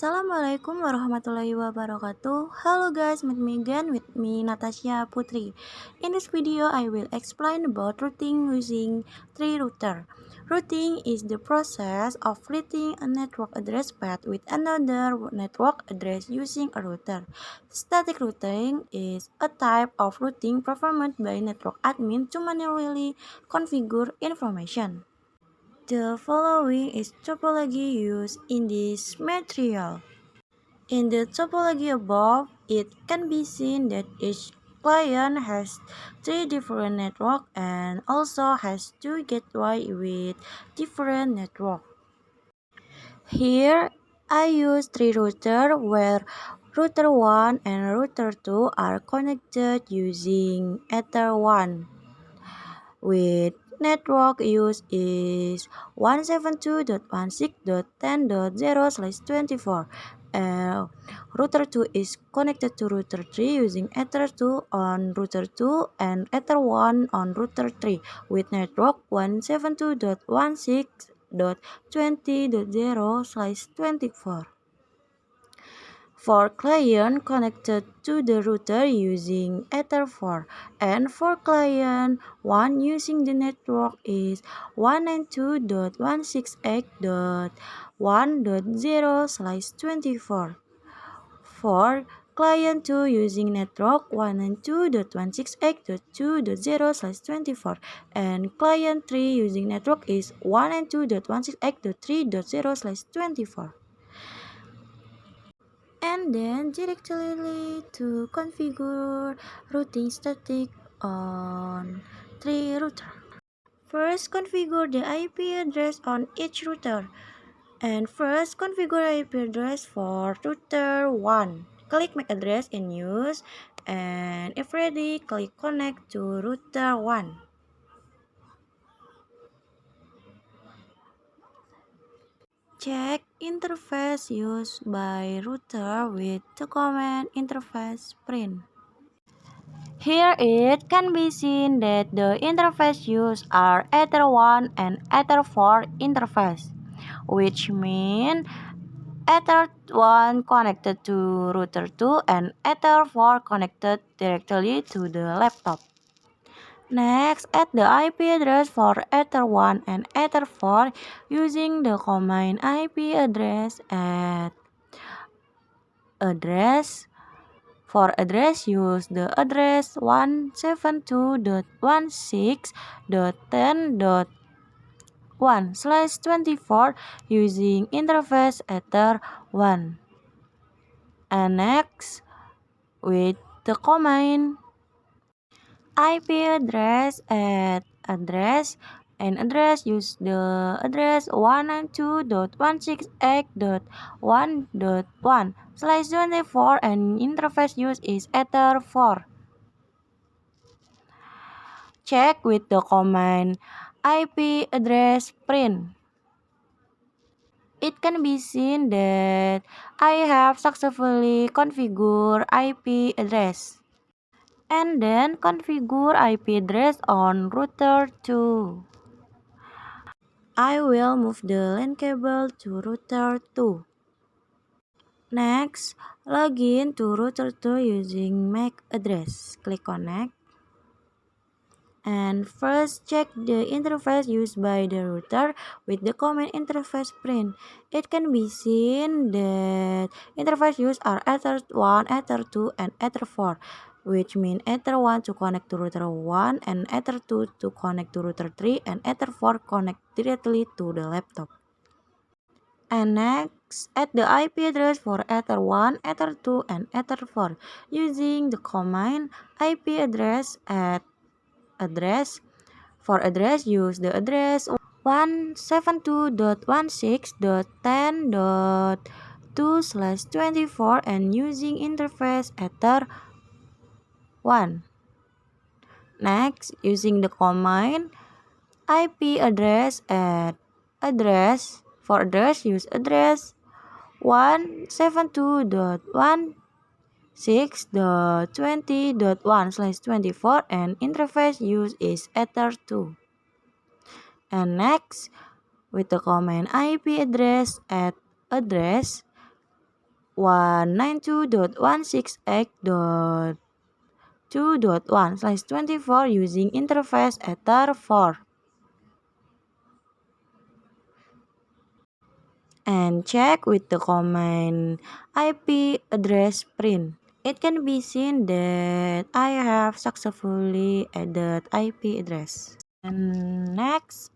Assalamualaikum warahmatullahi wabarakatuh. Hello guys, meet me again with me Natasha Putri. In this video, I will explain about routing using tree router. Routing is the process of splitting a network address path with another network address using a router. Static routing is a type of routing performed by network admin to manually configure information. The following is topology used in this material. In the topology above, it can be seen that each client has three different networks and also has two gateways with different networks. Here, I use three routers where router 1 and router 2 are connected using Ether 1. With network use is 172.16.10.0/24. Router 2 is connected to router 3 using Ether 2 on router 2 and Ether 1 on router 3 with network 172.16.20.0/24. For client connected to the router using Ether 4 and for client 1 using the network is 192.168.1.0/24. For client 2 using network 192.168.2.0/24 and client 3 using network is 192.168.3.0/24. And then directly to configure routing static on tree router. First, configure the IP address on each router. And first, configure IP address for router 1. Click Make Address in Use, and if ready, click Connect to router 1. Check interface used by router with the command interface print. Here it can be seen that the interface used are Ether 1 and Ether 4 interface, which mean Ether 1 connected to router 2 and Ether 4 connected directly to the laptop. Next, add the IP address for Ether 1 and Ether 4 using the command IP address at address. For address, use the address 172.16.10.1/24 using interface Ether 1. And next, with the command IP address at address and address, use the address 192.168.1.1/24 and interface use is Ether 4. Check with the command IP address print. It can be seen that I have successfully configured IP address. And then configure IP address on router 2. I will move the LAN cable to router 2. Next, login to router 2 using MAC address. Click Connect. And first, check the interface used by the router with the command interface print. It can be seen that interface used are Ether 1, Ether 2, and Ether 4, which mean Ether 1 to connect to router 1, and Ether 2 to connect to router 3, and Ether 4 connect directly to the laptop. And next, add the IP address for Ether 1, Ether 2, and Ether 4 using the command IP address at address. For address, use the address 172.16.10.2/24 and using interface Ether 1. Next, using the command IP address at address. For address, use address 172.16.20.1/24 and interface use is Ether 2. And next, with the command IP address at address, 192.168.2.1/24 using interface Ether4 and check with the command IP address print. It can be seen that I have successfully added IP address. And next,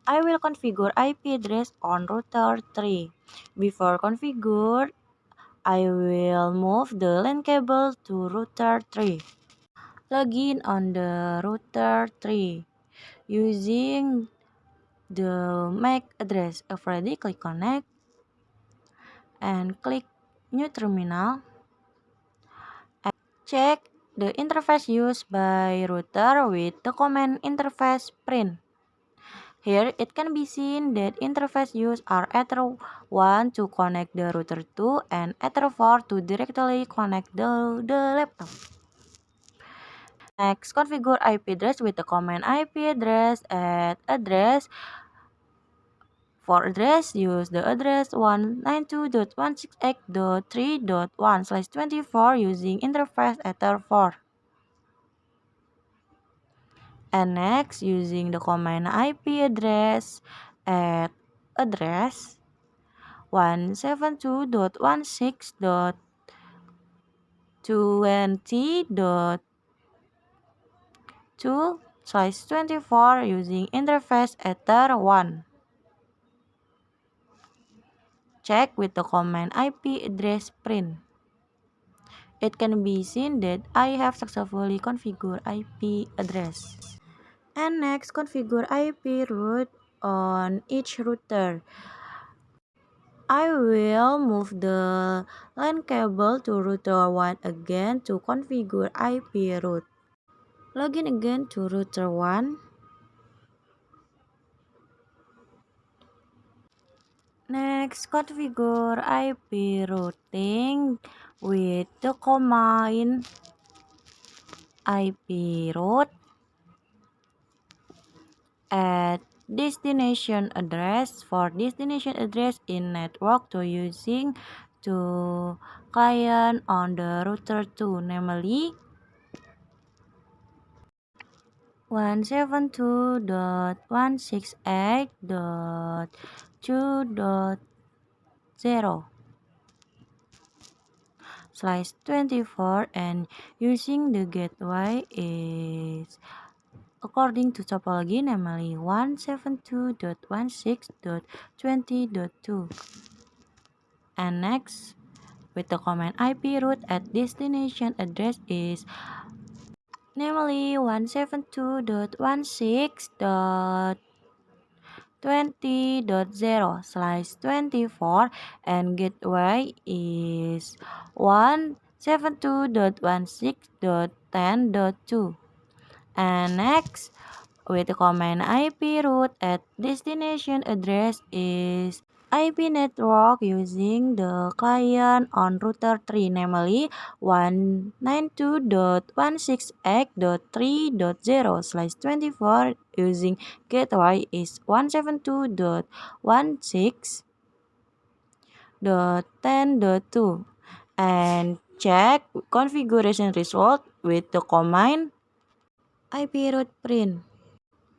I will configure IP address on router 3. Before configure, I will move the LAN cable to router 3. Login on the router 3 using the MAC address. Already click connect and click new terminal. Check the interface used by router with the command interface print. Here it can be seen that interface used are Ether1 to connect the router 2 and Ether4 to directly connect the laptop. Next, configure IP address with the command IP address at address. For address, use the address 192.168.3.1/24 using interface Ether4. And next, using the command IP address at address 172.168.20.2/24 using interface Ether1. Check with the command IP address print. It can be seen that I have successfully configured IP address. And next, configure IP route on each router. I will move the LAN cable to router 1 again to configure IP route. Login again to router 1. Next, configure IP routing with the command IP route at destination address. For destination address in network to using to client on the router 2, namely 172.168.2.0/24 and using the gateway is according to topology, namely 172.16.20.2. And next, with the command IP route at destination address is namely 172.16.20.0/24 and gateway is 172.16.10.2. And next, with the command IP route at destination address is IP network using the client on router 3, namely 192.168.3.0/24 using gateway is 172.16.10.2 and check configuration result with the command IP route print.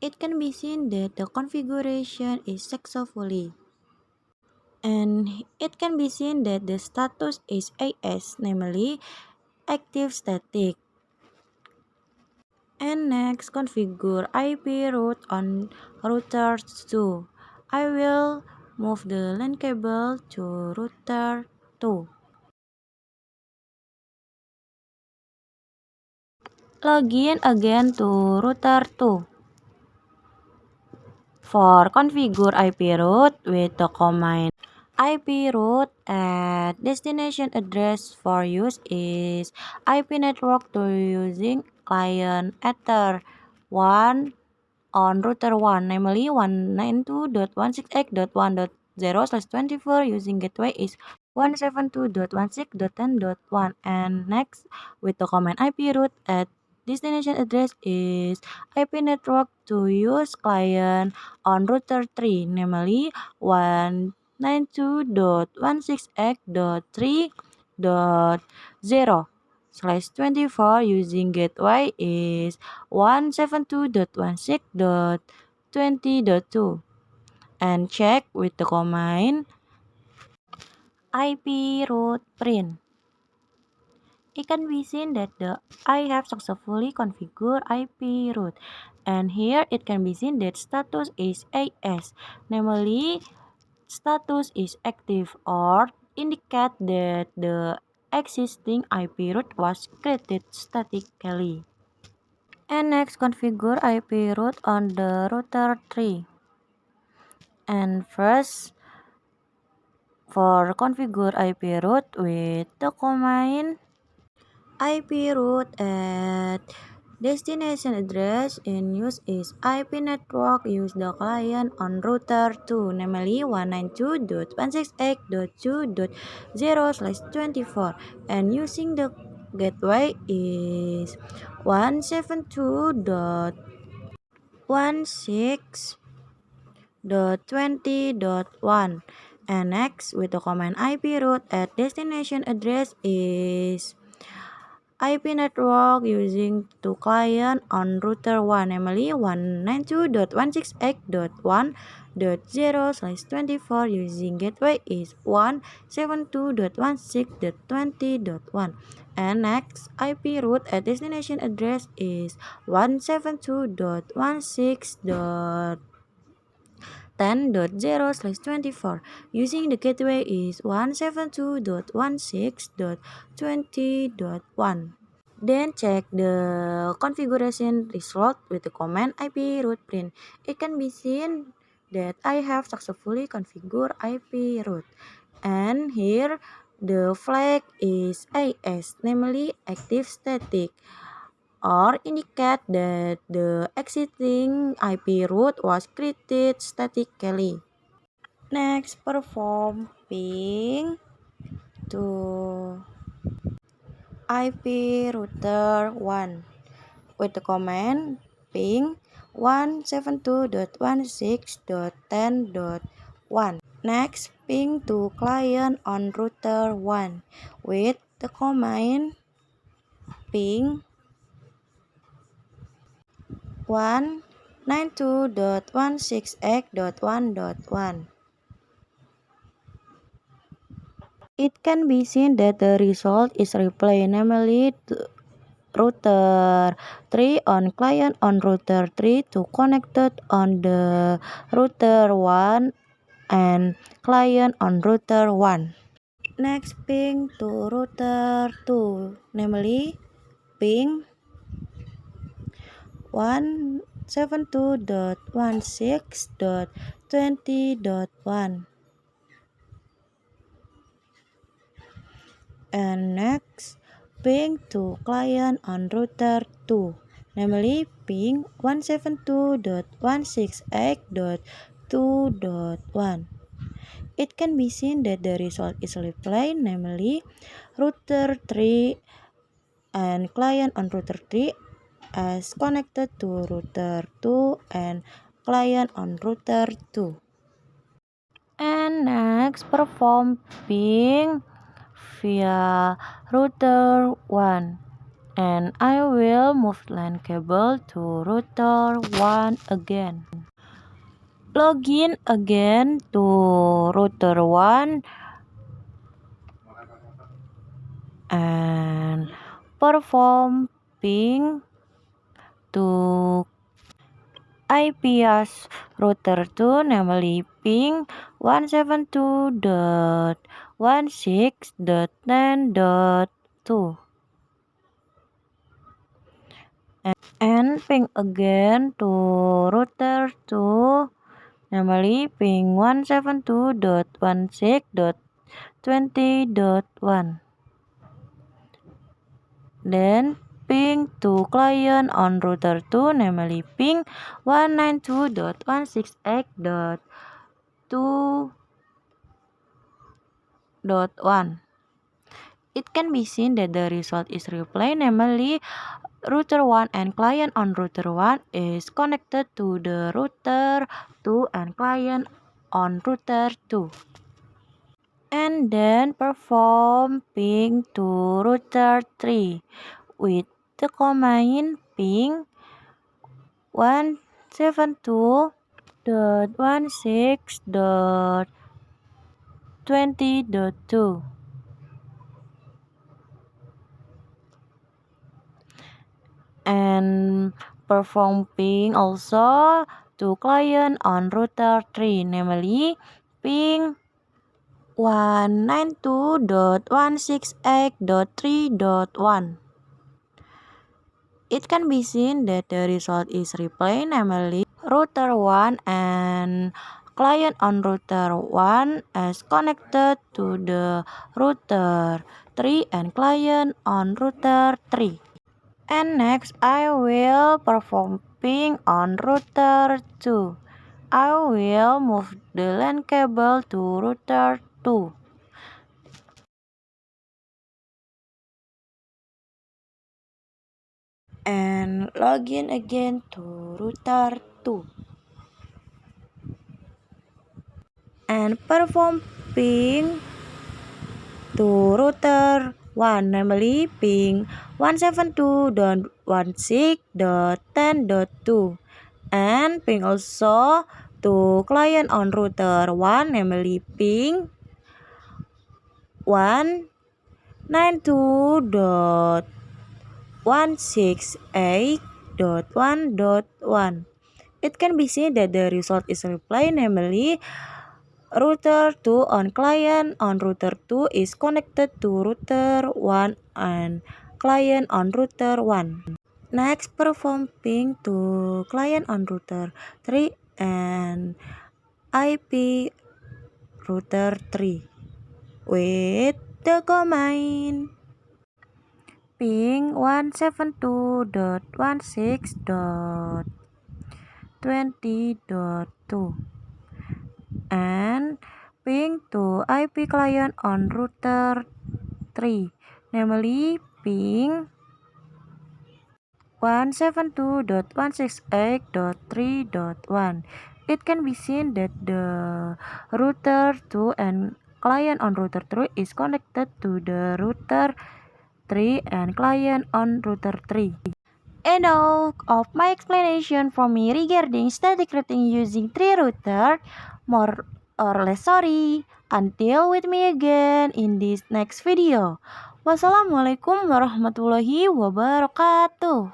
It can be seen that the configuration is successfully. And it can be seen that the status is AS, namely active static. And next, configure IP route on router 2. I will move the LAN cable to router 2. Login again to router 2. For configure IP route with the command IP route at destination address for use is IP network to using client Ether 1 on router 1, namely 192.168.1.0/24 using gateway is 172.16.10.1 and next with the command IP route at destination address is IP network to use client on router 3, namely 192.168.3 172.0/24 using gateway is 172.16.20.2 and check with the command IP root print. It can be seen that I have successfully configured IP root, and here it can be seen that status is AS, namely status is active or indicate that the existing IP root was created statically. And next, configure IP root on the router tree. And first, for configure IP root with the command IP root at destination address in use is IP network use the client on router 2, namely 192.168.2.0/24, and using the gateway is 172.16.20.1, and next with the command IP root at destination address is IP network using two client on router 1, namely 192.168.1.0/24, using gateway is 172.16.20.1, and next IP root at destination address is 172.16.10.0/24, using the gateway is 172.16.20.1. Then check the configuration result with the command IP root print. It can be seen that I have successfully configured IP root, and here the flag is AS, namely active static, or indicate that the existing IP root was created statically. Next, perform ping to IP router 1 with the command ping 172.16.10.1. Next, ping to client on router 1 with the command ping 192.168.1.1. It can be seen that the result is replay, namely router 3 on client on router 3 to connected on the router 1 and client on router 1. Next, ping to router 2, namely ping 172.16.20.1, and next ping to client on router 2, namely ping 172.168.2.1. It can be seen that the result is replay, namely router 3 and client on router 3 as connected to router 2 and client on router 2. And next, perform ping via router 1, and I will move LAN cable to router 1 again. Login again to router 1 and perform ping to IPS router 2, namely ping 172.16.10.2, and ping again to router 2, namely ping 172.16.20.1. Then ping to client on router 2, namely ping 192.168.2.1. It can be seen that the result is replay, namely router 1 and client on router 1 is connected to the router 2 and client on router 2. and then perform ping to router 3 with the command ping 172.16.20.2 and perform ping also to client on router 3, namely ping 192.168.3.1. It can be seen that the result is reply, namely router 1 and client on router 1 is connected to the router 3 and client on router 3. And next I will perform ping on router 2. I will move the LAN cable to router 2. And login again to router 2. And perform ping to router 1, namely ping 172.16.10.2 and ping also to client on router 1, namely ping 192.168.1.1. It can be seen that the result is reply, namely router 2 on client on router 2 is connected to router 1 and client on router 1. Next, perform ping to client on router 3 and IP router 3 with the command ping 172.16.20.2 and ping to IP client on router 3, namely ping 172.168.3.1. It can be seen that the router 2 and client on router 3 is connected to the router 3 and client on router 3. And all of my explanation from me regarding static routing using 3 router, more or less sorry. Until with me again in this next video. Wassalamualaikum warahmatullahi wabarakatuh.